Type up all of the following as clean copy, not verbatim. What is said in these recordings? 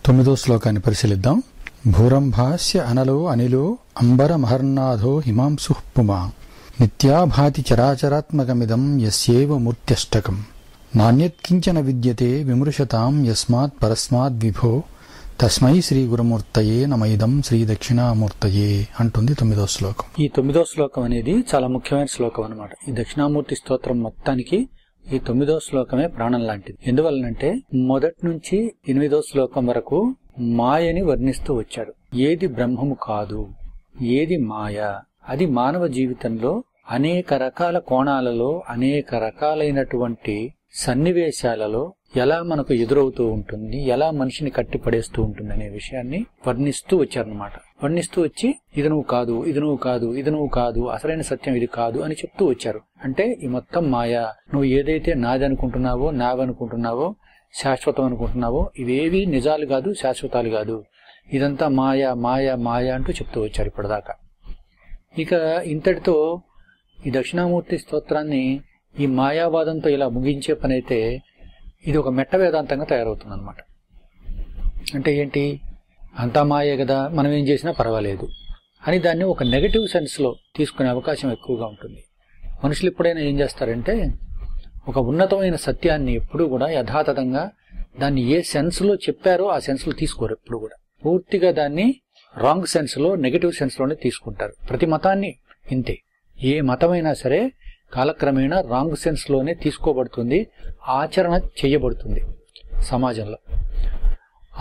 9వ శ్లోకాన్ని పరిశీలిద్దాం. భూరంభాస్య అనలో అనిలో అంబరమహర్నాథో హిమాంశుః పుమా నిత్యాభాతి చరాచరాత్మకమిదం యస్యేవ మూర్త్యష్టకం నాణ్యత్కించన విద్యతే విమృశతాం యస్మాత్ పరస్మాద్ విభో తస్మై శ్రీ గురుమూర్తయే నమైదం శ్రీ దక్షిణామూర్తయే అంటుంది 9వ శ్లోకం. ఈ 9వ శ్లోకం అనేది చాలా ముఖ్యమైన శ్లోకం అన్నమాట. ఈ దక్షిణామూర్తి స్తోత్రం మొత్తానికి ఈ 9వ శ్లోకమే ప్రాణం లాంటిది. ఎందువల్లనంటే మొదటి నుంచి 8వ శ్లోకం వరకు మాయని వర్ణిస్తూ వచ్చాడు. ఏది బ్రహ్మము కాదు, ఏది మాయ, అది మానవ జీవితంలో అనేక రకాల కోణాలలో అనేక రకాలైనటువంటి సన్నివేశాలలో ఎలా మనకు ఎదురవుతూ ఉంటుంది, ఎలా మనిషిని కట్టిపడేస్తూ ఉంటుంది అనే విషయాన్ని వర్ణిస్తూ వచ్చారనమాట. వర్ణిస్తూ వచ్చి ఇది నువ్వు కాదు, ఇది నువ్వు కాదు, ఇది నువ్వు కాదు, అసలైన సత్యం ఇది కాదు అని చెప్తూ వచ్చారు. అంటే ఈ మొత్తం మాయ, నువ్వు ఏదైతే నాది అనుకుంటున్నావో, నావనుకుంటున్నావో, శాశ్వతం అనుకుంటున్నావో, ఇవేవి నిజాలు కాదు, శాశ్వతాలు కాదు, ఇదంతా మాయ మాయ మాయ అంటూ చెప్తూ వచ్చారు ఇప్పటిదాకా. ఇక ఇంతటితో ఈ దక్షిణామూర్తి స్తోత్రాన్ని ఈ మాయావాదంతో ఇలా ముగించే పనైతే ఇది ఒక మెట్ట వేదాంతంగా తయారవుతుంది అనమాట. అంటే ఏంటి, అంతా మాయే కదా, మనం ఏం చేసినా పర్వాలేదు అని దాన్ని ఒక నెగటివ్ సెన్స్లో తీసుకునే అవకాశం ఎక్కువగా ఉంటుంది. మనుషులు ఎప్పుడైనా ఏం చేస్తారంటే ఒక ఉన్నతమైన సత్యాన్ని ఎప్పుడూ కూడా యథాతథంగా దాన్ని ఏ సెన్స్లో చెప్పారో ఆ సెన్స్లో తీసుకోరు. ఎప్పుడు కూడా పూర్తిగా దాన్ని రాంగ్ సెన్స్లో, నెగటివ్ సెన్స్లోనే తీసుకుంటారు. ప్రతి మతాన్ని ఇంతే. ఏ మతమైనా సరే కాలక్రమేణా రాంగ్ సెన్స్లోనే తీసుకోబడుతుంది, ఆచరణ చేయబడుతుంది సమాజంలో.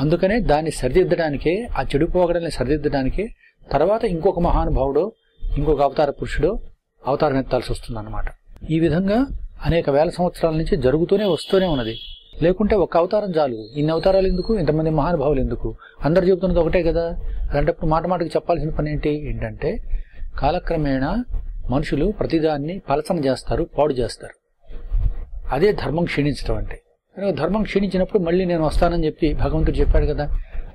అందుకనే దాన్ని సరిదిద్దడానికే, ఆ చెడు పోగడల్ని సరిదిద్దడానికే తర్వాత ఇంకొక మహానుభావుడో ఇంకొక అవతార పురుషుడో అవతారం ఎత్తాల్సి వస్తుంది అన్నమాట. ఈ విధంగా అనేక వేల సంవత్సరాల నుంచి జరుగుతూనే వస్తూనే ఉన్నది. లేకుంటే ఒక అవతారం చాలు, ఇన్ని అవతారాలు ఎందుకు, ఇంతమంది మహానుభావులు ఎందుకు, అందరు చెబుతున్నది ఒకటే కదా. అలాంటప్పుడు మాట మాటకి చెప్పాల్సిన పని ఏంటంటే కాలక్రమేణా మనుషులు ప్రతిదాన్ని పలసన చేస్తారు, పాడు చేస్తారు. అదే ధర్మం క్షీణించడం అంటే. ధర్మం క్షీణించినప్పుడు మళ్ళీ నేను వస్తానని చెప్పి భగవంతుడు చెప్పాడు కదా,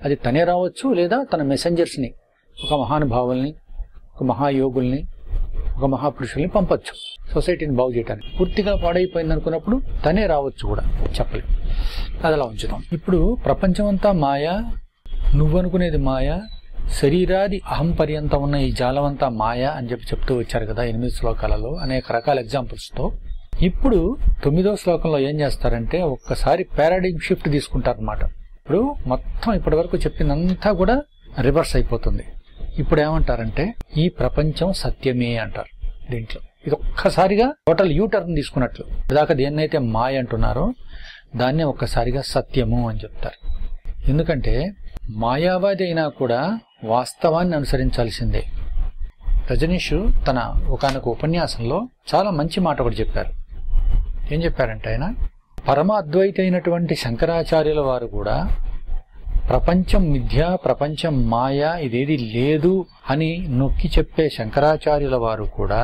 అది తనే రావచ్చు, లేదా తన మెసెంజర్స్ని, ఒక మహానుభావుల్ని, ఒక మహాయోగుల్ని, ఒక మహాపురుషుల్ని పంపొచ్చు సొసైటీని బాగు చేయడానికి. పూర్తిగా పాడైపోయింది అనుకున్నప్పుడు తనే రావచ్చు కూడా, చెప్పలేదు. అది అలా ఉంచుతాం. ఇప్పుడు ప్రపంచమంతా మాయ, నువ్వనుకునేది మాయ, శరీరాది అహం పర్యంతం ఉన్న ఈ జాలమంతా మాయ అని చెప్తూ వచ్చారు కదా 8 శ్లోకాలలో అనేక రకాల ఎగ్జాంపుల్స్తో. ఇప్పుడు 9వ శ్లోకంలో ఏం చేస్తారంటే ఒక్కసారి పారాడిగ్మ్ షిఫ్ట్ తీసుకుంటారనమాట. ఇప్పుడు మొత్తం ఇప్పటి వరకు చెప్పిందంతా కూడా రివర్స్ అయిపోతుంది. ఇప్పుడు ఏమంటారంటే ఈ ప్రపంచం సత్యమే అంటారు. దీంట్లో ఇది ఒక్కసారిగా టోటల్ యూటర్న్ తీసుకున్నట్లు. ఇదాకా దేన్నైతే మాయ అంటున్నారో దాన్నే ఒక్కసారిగా సత్యము అని చెప్తారు. ఎందుకంటే మాయావాది అయినా కూడా వాస్తవాన్ని అనుసరించాల్సిందే. రజనీష్ తన ఒకానొక ఉపన్యాసంలో చాలా మంచి మాట ఒకటి చెప్పారు. ఏం చెప్పారంటే ఆయన పరమ అద్వైత అయినటువంటి శంకరాచార్యుల వారు కూడా ప్రపంచం మిథ్య, ప్రపంచం మాయ, ఇదేది లేదు అని నొక్కి చెప్పే శంకరాచార్యుల వారు కూడా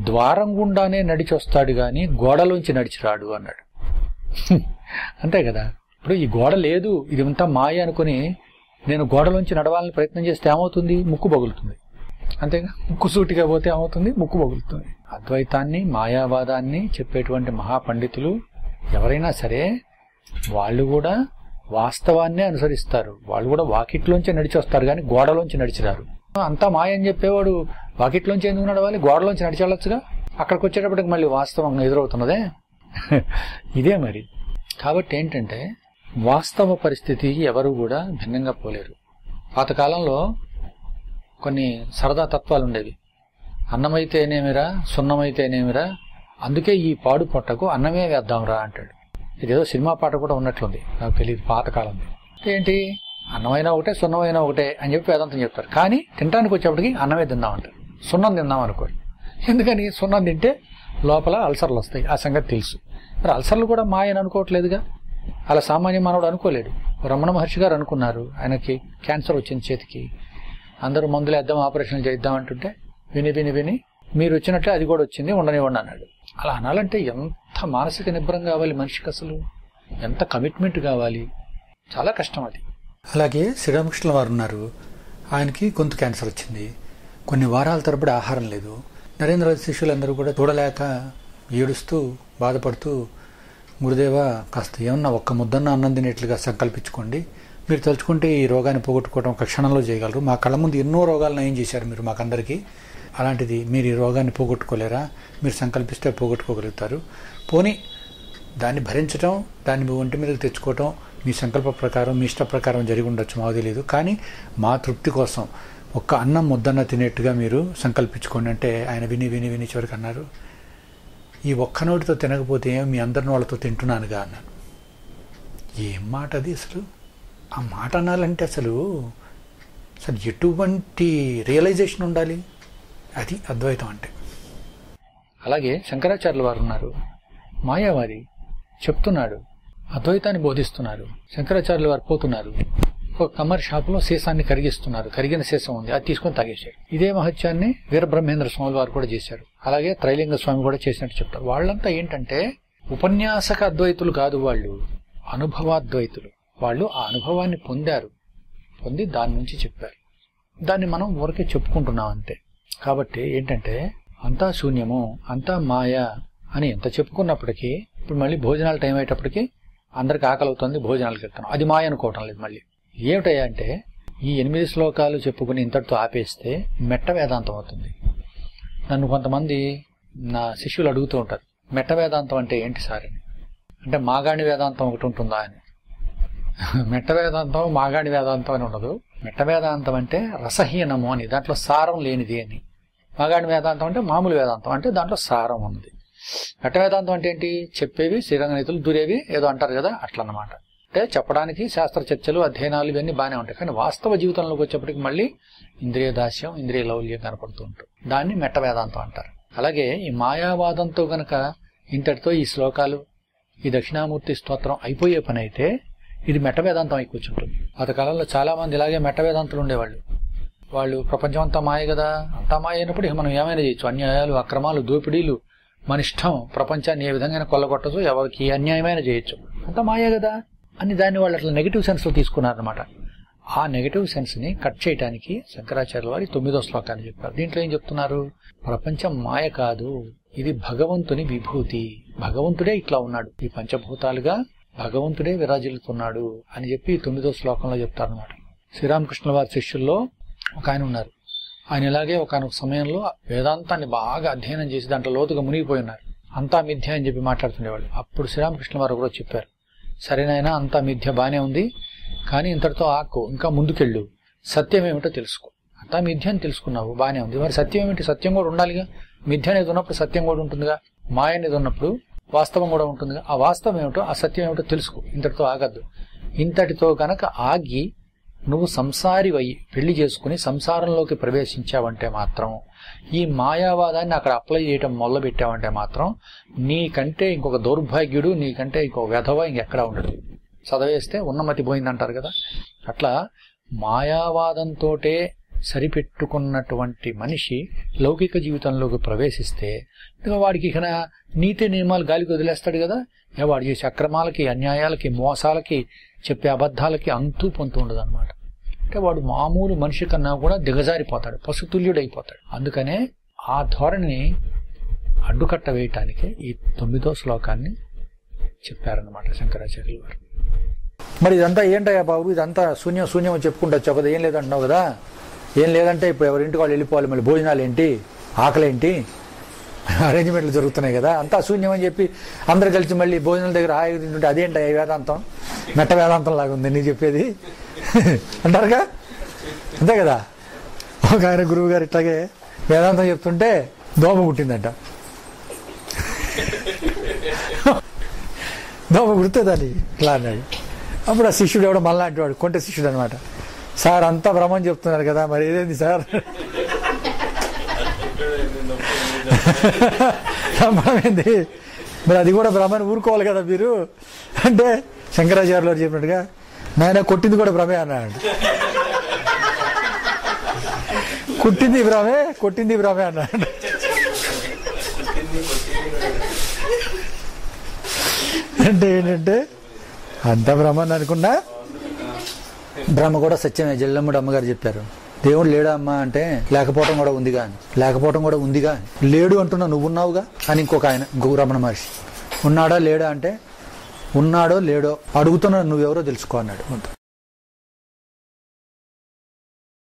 ద్వారం గుండానే నడిచి వస్తాడు గాని గోడలోంచి నడిచిరాడు అన్నాడు. అంతే కదా. ఇప్పుడు ఈ గోడ లేదు, ఇది అంతా మాయ అనుకుని నేను గోడలోంచి నడవాలని ప్రయత్నం చేస్తే ఏమవుతుంది, ముక్కు పగులుతుంది. అంతేగా, ముక్కు సూటిగా పోతే ఏమవుతుంది, ముక్కు పగులుతుంది. అద్వైతాన్ని మాయావాదాన్ని చెప్పేటువంటి మహాపండితులు ఎవరైనా సరే వాళ్ళు కూడా వాస్తవాన్నే అనుసరిస్తారు. వాళ్ళు కూడా వాకిట్లోంచి నడిచి వస్తారు కానీ గోడలోంచి నడిచిరారు. అంతా మాయ అని చెప్పేవాడు వాకిట్లోంచి ఎందుకు నడవాలి, గోడలోంచి నడిచి వెళ్ళొచ్చుగా. అక్కడికి వచ్చేటప్పటికి మళ్ళీ వాస్తవంగా ఎదురవుతున్నదే ఇదే మరి. కాబట్టి ఏంటంటే వాస్తవ పరిస్థితికి ఎవరు కూడా భిన్నంగా పోలేరు. పాతకాలంలో కొన్ని సరదా తత్వాలు ఉండేవి. అన్నమైతేనేమిరా, సున్నమైతేనేమిరా, అందుకే ఈ పాడు పొట్టకు అన్నమే వేద్దాంరా అంటాడు. ఇదేదో సినిమా పాట కూడా ఉన్నట్లుంది, నాకు తెలియదు పాతకాలం. ఏంటి, అన్నమైనా ఒకటే సున్నమైనా ఒకటే అని చెప్పి వేదాంతం చెప్తారు. కానీ తినడానికి వచ్చేప్పటికి అన్నమే తిందామంటారు, సున్నం తిందాం అనుకోరు. ఎందుకని, సున్నం తింటే లోపల అల్సర్లు వస్తాయి, ఆ సంగతి తెలుసు. మరి అల్సర్లు కూడా మాయని అనుకోవట్లేదుగా. అలా సామాన్య మానవుడు అనుకోలేడు. రమణ మహర్షి గారు అనుకున్నారు, ఆయనకి క్యాన్సర్ వచ్చింది చేతికి. అందరూ మందులు వేద్దాం, ఆపరేషన్లు చేద్దాం అంటుంటే విని విని విని మీరు వచ్చినట్లే అది కూడా వచ్చింది, ఉండనివ్వండి అన్నాడు. అలా అనాలంటే ఎంత మానసిక నిబ్రం కావాలి మనిషికి, అసలు ఎంత కమిట్మెంట్ కావాలి, చాలా కష్టం అది. అలాగే శ్రీరామకృష్ణ వారు ఉన్నారు, ఆయనకి గొంతు క్యాన్సర్ వచ్చింది. కొన్ని వారాల తరబడి ఆహారం లేదు. నరేంద్ర శిష్యులందరూ కూడా చూడలేక ఏడుస్తూ బాధపడుతూ, గురుదేవ కాస్త ఏమన్నా ఒక్క ముద్దన్న అన్నం తినేట్లుగా సంకల్పించుకోండి, మీరు తలుచుకుంటే ఈ రోగాన్ని పోగొట్టుకోవడం ఒక క్షణంలో చేయగలరు. మా కళ్ళ ముందు ఎన్నో రోగాలు నయం చేశారు మీరు మాకందరికీ. అలాంటిది మీరు ఈ రోగాన్ని పోగొట్టుకోలేరా? మీరు సంకల్పిస్తే పోగొట్టుకోగలుగుతారు. పోనీ దాన్ని భరించడం, దాన్ని మీ ఒంటి మీదకి తెచ్చుకోవటం మీ సంకల్ప ప్రకారం, మీ ఇష్ట ప్రకారం జరిగి ఉండొచ్చు, మాకు తెలియదు. కానీ మా తృప్తి కోసం ఒక్క అన్నం ముద్దన్న తినేట్టుగా మీరు సంకల్పించుకోండి అంటే ఆయన విని విని విని చివరికి అన్నారు, ఈ ఒక్క నోటితో తినకపోతే మీ అందరిని వాళ్ళతో తింటున్నానుగా అన్నాను. ఏం మాట అది అసలు? ఆ మాట అనాలంటే అసలు ఎటువంటి రియలైజేషన్ ఉండాలి? అది అద్వైతం అంటే. అలాగే శంకరాచార్యుల వారు ఉన్నారు, మాయావాది చెప్తున్నాడు, అద్వైతాన్ని బోధిస్తున్నారు. శంకరాచార్యుల వారు పోతున్నారు, ఒక కమ్మరి షాపులో సీసాన్ని కరిగిస్తున్నారు. కరిగిన సీసం ఉంది, అది తీసుకొని తాగేశారు. ఇదే మహత్యాన్ని వీరబ్రహ్మేంద్ర స్వామి వారు కూడా చేశారు. అలాగే త్రైలింగ స్వామి కూడా చేసినట్టు చెప్తారు. వాళ్ళంతా ఏంటంటే ఉపన్యాసక అద్వైతులు కాదు, వాళ్ళు అనుభవాద్వైతులు. వాళ్ళు ఆ అనుభవాన్ని పొంది దాని నుంచి చెప్పారు. దాన్ని మనం ఊరికే చెప్పుకుంటున్నాం అంతే. కాబట్టి ఏంటంటే అంతా శూన్యము, అంతా మాయ అని ఎంత చెప్పుకున్నప్పటికీ ఇప్పుడు మళ్ళీ భోజనాల టైం అయ్యేటప్పటికి అందరికి ఆకలి అవుతుంది, భోజనాలకు వెళ్తున్నాం, అది మాయ అనుకోవటం లేదు. మళ్ళీ ఏమిటయ్యా అంటే ఈ 8 శ్లోకాలు చెప్పుకుని ఇంతటితో ఆపేస్తే మెట్ట వేదాంతం అవుతుంది. నన్ను కొంతమంది నా శిష్యులు అడుగుతూ ఉంటారు, మెట్ట వేదాంతం అంటే ఏంటి సార్ అని. అంటే మాగాణి వేదాంతం ఒకటి ఉంటుందా అని. మెట్ట వేదాంతం మాగాణి వేదాంతం అని ఉండదు. మెట్ట వేదాంతం అంటే రసహీనము అని, దాంట్లో సారం లేనిది అని. మాగాణి వేదాంతం అంటే మామూలు వేదాంతం అంటే దాంట్లో సారం ఉంది. మెట్ట వేదాంతం అంటే ఏంటి? చెప్పేవి శ్రీరంగనీతులు, దూరేవి ఏదో అంటారు కదా, అట్లా అన్నమాట. అంటే చెప్పడానికి శాస్త్ర చర్చలు, అధ్యయనాలు ఇవన్నీ బాగానే ఉంటాయి. కానీ వాస్తవ జీవితంలోకి వచ్చేప్పటికి మళ్ళీ ఇంద్రియ దాస్యం, ఇంద్రియ లౌల్యం కనపడుతూ ఉంటుంది. దాన్ని మెట్ట వేదాంతం అంటారు. అలాగే ఈ మాయావాదంతో గనక ఇంతటితో ఈ శ్లోకాలు, ఈ దక్షిణామూర్తి స్తోత్రం అయిపోయే పని అయితే ఇది మెట్ట వేదాంతం అయి కూర్చుంటుంది. గత కాలంలో చాలా మంది ఇలాగే మెట్ట వేదాంతులు ఉండేవాళ్ళు. వాళ్ళు ప్రపంచం అంతా మాయ కదా, అంతా మాయ అయినప్పుడు మనం ఏమైనా చేయొచ్చు, అన్యాయాలు, అక్రమాలు, దోపిడీలు, మన ఇష్టం, ప్రపంచాన్ని ఏ విధంగా కొల్లగొట్టచ్చు, ఎవరికి అన్యాయమైన చేయొచ్చు, అంతా మాయే కదా అని దాన్ని వాళ్ళు అట్లా నెగిటివ్ సెన్స్ లో తీసుకున్నారనమాట. ఆ నెగిటివ్ సెన్స్ ని కట్ చేయడానికి శంకరాచార్యుల వారి 9వ శ్లోకాన్ని చెప్పారు. దీంట్లో ఏం చెప్తున్నారు? ప్రపంచం మాయ కాదు, ఇది భగవంతుని విభూతి. భగవంతుడే ఇట్లా ఉన్నాడు, ఈ పంచభూతాలుగా భగవంతుడే విరాజిల్లుతున్నాడు అని చెప్పి 9వ శ్లోకంలో చెప్తారనమాట. శ్రీరామకృష్ణుల వారి శిష్యుల్లో ఒక ఆయన ఉన్నారు. ఆయన ఇలాగే ఒకనొక సమయంలో వేదాంతాన్ని బాగా అధ్యయనం చేసి దాంట్లో లోతుగా మునిగిపోయి ఉన్నారు. అంతా మిథ్య అని చెప్పి మాట్లాడుతుండేవాళ్ళు. అప్పుడు శ్రీరామకృష్ణ వారు కూడా చెప్పారు, సరేనైనా అంతా మిథ్య బానే ఉంది, కానీ ఇంతటితో ఆకు, ఇంకా ముందుకెళ్ళు, సత్యం ఏమిటో తెలుసుకో. అంతా మిథ్య అని తెలుసుకున్నావు, బానే ఉంది, మరి సత్యం ఏమిటి? సత్యం కూడా ఉండాలిగా. మిథ్య అనేది ఉన్నప్పుడు సత్యం కూడా ఉంటుందిగా, మాయ అనేది ఉన్నప్పుడు వాస్తవం కూడా ఉంటుందిగా. ఆ వాస్తవం ఏమిటో, ఆ సత్యం ఏమిటో తెలుసుకో, ఇంతటితో ఆగద్దు. ఇంతటితో గనక ఆగి నువ్వు సంసారివయ్యి పెళ్లి చేసుకుని సంసారంలోకి ప్రవేశించావంటే మాత్రం, ఈ మాయావాదాన్ని అక్కడ అప్లై చేయటం మొదలు పెట్టావంటే మాత్రం నీకంటే ఇంకొక దౌర్భాగ్యుడు, నీకంటే ఇంకొక వెధవ ఇంకెక్కడా ఉండడు. చదివేస్తే ఉన్నమతి పోయిందంటారు కదా, అట్లా మాయావాదంతోటే సరిపెట్టుకున్నటువంటి మనిషి లౌకిక జీవితంలోకి ప్రవేశిస్తే వాడికి ఇక నీతి నియమాలు గాలికి వదిలేస్తాడు కదా. వాడు చేసే అక్రమాలకి, అన్యాయాలకి, మోసాలకి, చెప్పే అబద్ధాలకి అంతూ పొంతూ ఉండదు అనమాట. అంటే వాడు మామూలు మనిషి కన్నా కూడా దిగజారిపోతాడు, పశుతుల్యుడైపోతాడు. అందుకనే ఆ ధోరణిని అడ్డుకట్ట వేయటానికి ఈ 9వ శ్లోకాన్ని చెప్పారనమాట శంకరాచార్యులు వారు. మరి ఇదంతా ఏంటయ్యా బాబు, ఇదంతా శూన్యం చెప్పుకుంటొచ్చు కదా, ఏం లేదంటున్నావు కదా. ఏం లేదంటే ఇప్పుడు ఎవరింటికి వాళ్ళు వెళ్ళిపోవాలి, మళ్ళీ భోజనాలు ఏంటి, ఆకలేంటి, అరేంజ్మెంట్లు జరుగుతున్నాయి కదా, అంతా శూన్యం అని చెప్పి అందరు కలిసి మళ్ళీ భోజనాల దగ్గర హాయిగా తింటుంటే అదేంటి వేదాంతం, మెట్ట వేదాంతం లాగా ఉంది నీ చెప్పేది అంటారుగా. అంతే కదా. ఒక ఆయన గురువు గారు ఇట్లాగే వేదాంతం చెప్తుంటే దోమ కుట్టిందంట. దోమ కుడితే దాన్ని ఇట్లా అన్నాడు. అప్పుడు ఆ శిష్యుడు ఎవడో మళ్ళా అంటేవాడు, కొంటే శిష్యుడు అనమాట. సార్ అంతా భ్రమని చెప్తున్నారు కదా, మరి ఏదేంది సార్? భ్రమేంది మరి, అది కూడా భ్రమని ఊరుకోవాలి కదా మీరు అంటే శంకరాచార్యులు వారు చెప్పినట్టుగా నాయన కొట్టింది కూడా భ్రమే అన్నాడు. కొట్టింది భ్రమే అన్నాడు. అంటే ఏంటంటే అంత భ్రమని అనుకున్నా భ్రమ కూడా సత్యమే. జల్లమ్ముడు అమ్మగారు చెప్పారు, దేవుడు లేడా అమ్మా అంటే లేకపోవటం కూడా ఉందిగా లేడు అంటున్నా నువ్వున్నావుగా అని ఇంకొక ఆయన, రమణ మహర్షి ఉన్నాడా లేడా అంటే ఉన్నాడో లేడో అడుగుతున్నా నువ్వెవరో తెలుసుకో అన్నాడు.